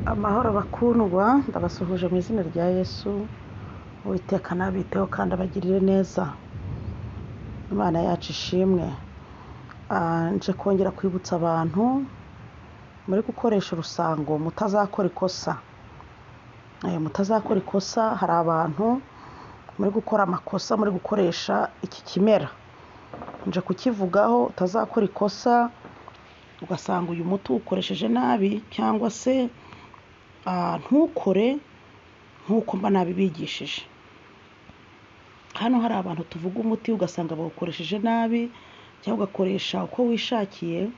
Amahoro bakundwa, ndabasuhuje mu izina rya Yesu. Uwiteka nabiteho kandi abagirire neza. Imana yacu ishimwe. Nje kongera kwibutsa abantu muri gukoresha urusango mutazakora ikosa. Mutazakora ikosa. Hari abantu muri gukora amakosa muri gukoresha iki kimera. Nje kukivugaho utazakora ikosa ugasanga uyu muti ukoresheje nabi, cyangwa se ntukore nk'uko mba nabibigishije. Hano hari abantu tuvuga umuti ugasanga bawukoresheje nabi, cyangwa ugakoresha uko wishakiye.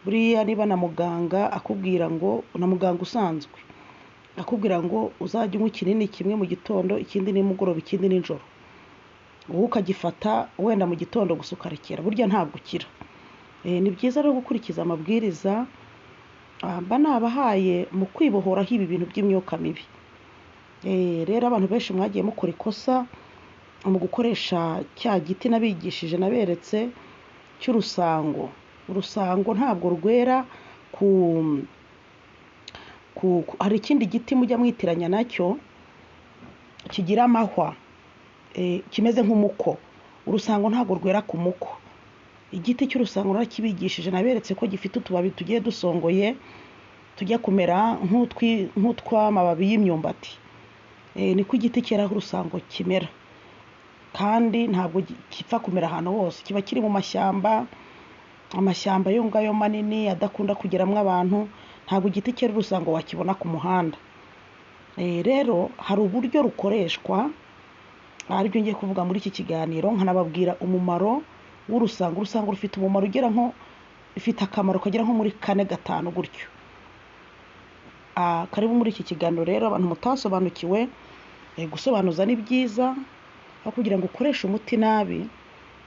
Buriya niba na muganga akubwira ngo, na muganga usanzwe akubwira ngo uzajya unywa ikinini kimwe mu gitondo, ikindi nimugoroba, ikindi nijoro, wowe ukagifata wenda mu gitondo gusa ukarekera, burya ntabwo ukira. Ni byiza rero gukurikiza amabwiriza mba nabahaye mu kwibohoraho ibi bintu by'imyuka mibi. Rero abantu benshi mwagiye mukora ikosa mu gukoresha cya giti nabigishije, naberetse cy'urusango. Urusango ntabwo rwera hari ikindi giti mujya mwitiranya nacyo kigira amahwa, kimeze nk'umuko. Urusango ntabwo rwera ku muko. Igiti cy'urusango narakibigishije, naberetse ko gifite utubabi tugiye dusongoye tujya kumera nk'utw'amababi y'imyumbati. Niko igiti cyeraho urusango kimera, kandi ntabwo gipfa kumera ahantu hose. Kiba kiri mu amashyamba yo ngayo manini adakunda kugeramo abantu. Ntabwo igiti cyera urusango wakibona ku muhanda. Rero hari uburyo rukoreshwa, aribyo ngiye kuvuga muri iki kiganiro, nkanababwira umumaro w'urusango. Urusango rufite umumaro rufite akamaro kagera nko muri 4-5 gutyo. Karibu muri iki kiganiro rero. Abantu mutasobanukiwe, gusobanuza ni byiza, aho kugira ngo ukoreshe umuti nabi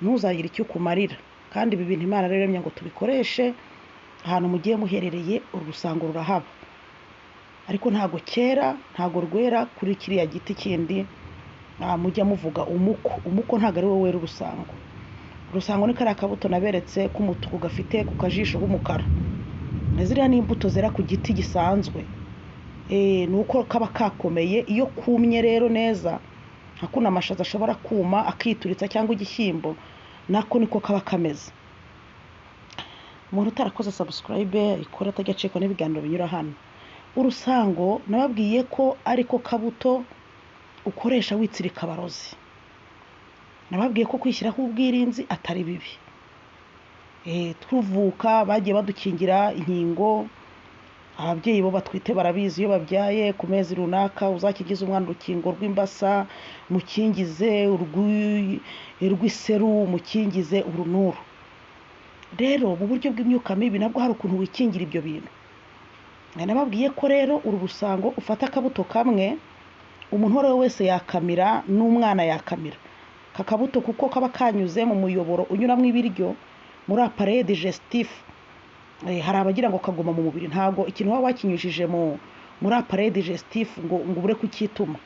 ntuzagire icyo ukumarira. Kandi ibi bintu Imana rero yaremye ngo tubikoreshe ahantu mugiye muherereye. Urusango rurahaba, ariko ntabwo cyera, ntabwo rwera kuri kiriya giti kindi mujya muvuga umuko. Umuko ntabwo ari wo wera urusango. Urusango ni kariya kabuto naberetse k'umutuku gafite ku kajisho h'umukara. Ziriya ni imbuto zera ku giti gisanzwe. Ni uko kaba kakomeye. Iyo kumye rero neza, nka kuno amashaza ashobora kuma akituritsa, cyangwa igishyimbo, nako niko kaba kameze. Umuntu utarakoze subscribe ikora atajya acikwa n'ibiganiro binyura hano. Urusango nababwiye ko ariko kabuto ukoresha witsirika abarozi. Nababwiye ko kwishyiraho ubwirinzi atari bibi. Tuvuka bagiye badukingira inkingo. Ababyeyi bo batwite barabizi, iyo babyaye ku mezi runaka uzakigize umwana urukingo rw'imbasa, mukingize urw'iseru, mukingize urunuru. Rero mu buryo bw'imyuka mibi nabwo hari ukuntu wikingira ibyo bintu. Nababwiye ko rero uru rusango ufata akabuto kamwe, umuntu uwo ari we wese yakamira, n'umwana yakamira. Kakabuto kuko kaba kanyuze mu muyoboro unyuramo ibiryo, muri appareil digestif. Hari abagira ngo kaguma mu mubiri. Ntabwo ikintu waba wakinyujije muri appareil digestif ngo ubure kucyituma.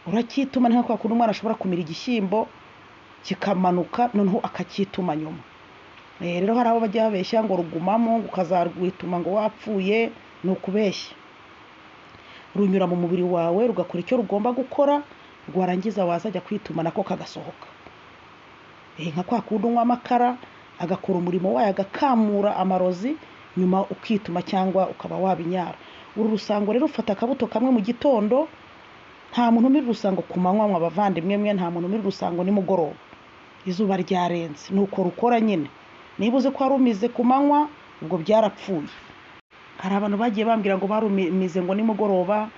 Uracyituma nka kwa kundi umwana ashobora kumira igishyimbo kikamanuka, noneho akacyituma nyuma. Rero hari abo bajya babeshya ngo rugumamo, ukazarwituma ngo wapfuye. Ni ukubeshya. Runyura mu mubiri wawe rugakora icyo rugomba gukora, rwarangiza wazajya kwituma nako kagasohoka. Nka kwa kundi unywa amakara agakora umurimo wayo, agakamura amarozi, nyuma ukituma cyangwa ukaba wabinyara. Uru rusango rero ufata akabuto kamwe mu gitondo. Nta muntu umira urusango ku manywa, abavandimwe mwe, nta muntu umira urusango nimugoroba izuba ryarenze. Nuko rukora nyine. Niba uzi ko warumize ku manywa, ubwo byarapfuye. Hari abantu bagiye bambwira ngo barumize ngo nimugoroba,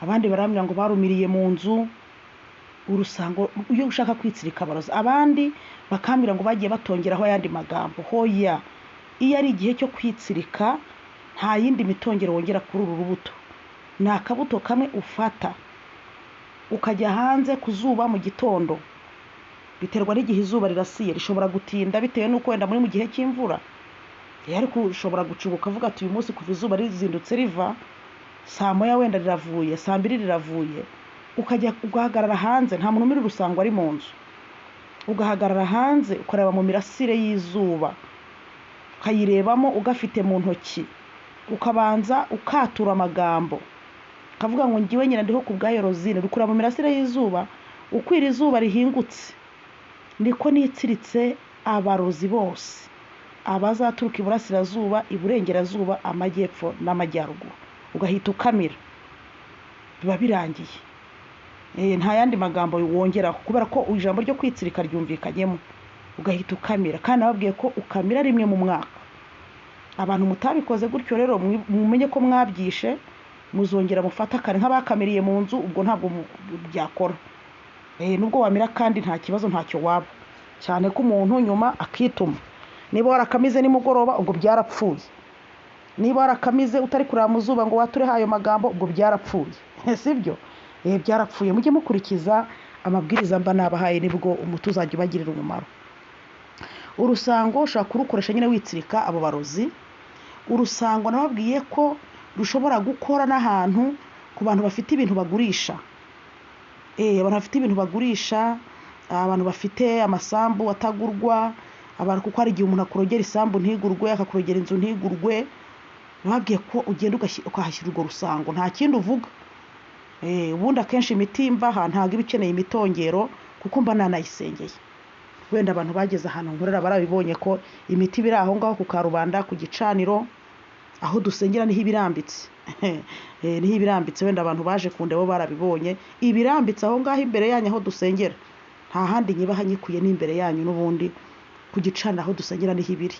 abandi barambwira ngo barumiriye mu nzu. Urusango iyo ushaka kwitsirika abarozi, abandi bakambwira ngo bagiye batongeraho ayandi magambo. Hoya, iyo ari igihe cyo kwitsirika nta yindi mitongero wongera kuri uru rubuto. Ni akabuto kamwe ufata ukajya hanze ku zuba mu gitondo. Biterwa n'igihe izuba rirasiye, rishobora gutinda bitewe n'uko wenda muri mu gihe cy'imvura. Ariko ushobora gucubuka uvuga ati uyu munsi kuva izuba rizindutse riva, saa moya wenda riravuye, saa 2 riravuye, ukajya ugahagarara hanze. Nta muntu umira urusango ari mu nzu. Ugahagarara hanze ukareba mu mirasire y'izuba, ukayirebamo ugafite mu ntoki. ukabanza ukatura amagambo kavuga ngo ngiwe nyina ndiho kubwayo Rosine, rukura mu mirasire y'izuba, ukwira izuba rihingutse niko nitsiritse abarozi bose abazaturuka iburasirazuba, iburengerazuba, amajyepfo n'amajyaruguru. Ugahita ukamira, biba birangiye. Nta yandi magambo wongeraho kubera ko ijambo ryo kwitsirika ryumvikanyemo. Ugahita ukamira, kandi nababwiye ko ukamira rimwe mu mwaka. Abantu mutabikoze gutyo rero mumenye ko mwabyishe, muzongera mufata kare nk'abakamiriye mu nzu, ubwo ntabwo byakora. Nubwo wamira kandi nta kibazo, ntacyo waba, cyane ko umuntu nyuma akituma. Niba warakamize nimugoroba, ubwo byarapfuye. Niba warakamize utari kureba mu zuba ngo wature hayo magambo, ubwo byarapfuye. Sibyo? Byarapfuye. Mujye mukurikiza amabwiriza mba nabahaye, nibwo umuti uzajya ubagirira umumaro. Urusango ushaka kurukoresha nyine witsirika abo barozi. Urusango nababwiye ko rushobora gukora n'ahantu ku bantu bafite ibintu bagurisha. Abantu bafite ibintu bagurisha, abantu bafite amasambu atagurwa, abantu kuko hari igihe umuntu akurogera isambu ntigurwe, akakurogera inzu ntigurwe. Nababwiye ko ugenda ukahashyira urwo rusango, nta kindi uvuga. Ubundi akenshi imiti mbaha ntabwo iba ikeneye imitongero kuko mba nanayisengeye. Wenda abantu bageze ahantu nkorera barabibonye ko imiti biri aho ngaho ku karubanda, ku gicaniro aho dusengera niho ibirambitse. Niho ibirambitse, wenda abantu baje kundeba barabibonye. Ibirambitse aho ngaho imbere yanyu aho dusengera, nta handi nyibaha nyikuye n'imbere yanyu, n'ubundi ku gicaniro aho dusengera niho ibiri.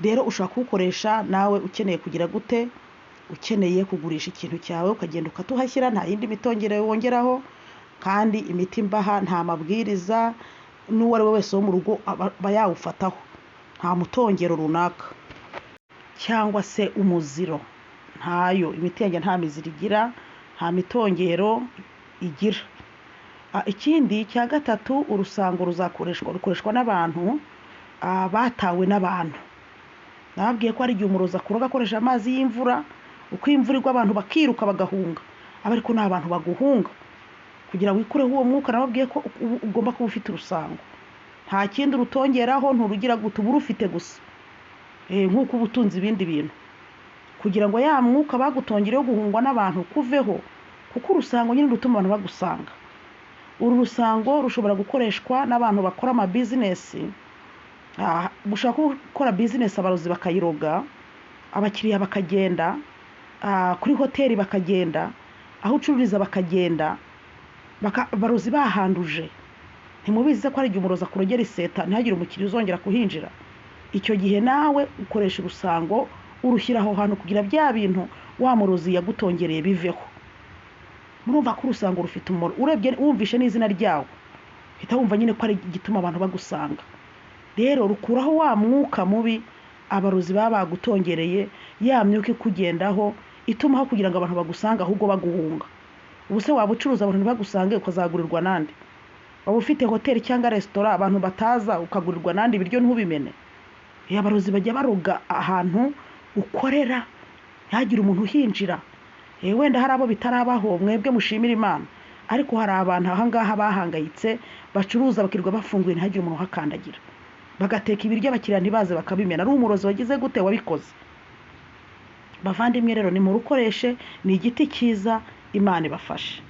Rero ushaka kuwukoresha nawe ukeneye kugira gute, ukeneye kugurisha ikintu cyawe, ukagenda ukatuhashyira, nta yindi mitongero wongeraho. Kandi imiti mbaha nta mabwiriza, n'uwo ari we wese wo mu rugo aba yawufataho, nta mutongero runaka cyangwa se umuziro. Ntayo, imiti yanjye nta miziro igira, nta mitongero igira. Ikindi cya gatatu, urusango rukoreshwa n'abantu batawe n'abantu. Nababwiye ko hari igihe umurozi akuroga akoresha amazi y'imvura, uko imvura igwa abantu bakiruka bagahunga. Ariko ni abantu baguhunga kugira wikureho uwo mwuka. Nababwiye ko ugomba kuba ufite urusango, nta kindi urutongeraho, nturugira gute, uba urufite gusa. Nk'uko uba utunze ibindi bintu, kugira ngo ya mwuka bagutongereho guhungwa n'abantu kuveho, kuko urusango nyine rutuma abantu bagusanga. Uru rusango rushobora gukoreshwa n'abantu bakora amabizinesi. Ushaka gukora bizinesi, abarozi bakayiroga, abakiriya bakagenda, kuri hoteli bakagenda, aho ucururiza bakagenda, abarozi bahanduje. Ntimubizi ko hari igihe umurozi akurogera iseta ntihagire umukiriya uzongera kuhinjira. Icyo gihe nawe ukoresha urusango, urushyira aho hantu kugira bya bintu wa murozi yagutongereye biveho. Murumva ko urusango rufite umumaro. Urebye wumvishe n'izina ryawo, uhita wumva nyine ko ari igituma abantu bagusanga. Rero rukuraho wa mwuka mubi abarozi baba bagutongereye, ya myuka ikugendaho itumaho kugira ngo abantu bagusanga ahubwo baguhunga. Ubuse waba ucuruza abantu bagusange ukazagurirwa nande? Waba ufite hoteli cyangwa resitora abantu bataza ukagurirwa nande ibiryo ntubimene? Abarozi bajya baroga ahantu ukorera ntihagire umuntu uhinjira. Wenda hari abo bitarabaho, mwebwe mushimira Imana, ariko hari abantu aha ngaha bahangayitse bacuruza bakirirwa bafunguye ntihagire umuntu uhakandagira, bagateka ibiryo abakiriya ntibaze bakabimena. Ari umurozi wagize gute wabikoze? Bavandimwe rero ni mu rukoreshe, ni igiti cyiza. Imana ibafashe.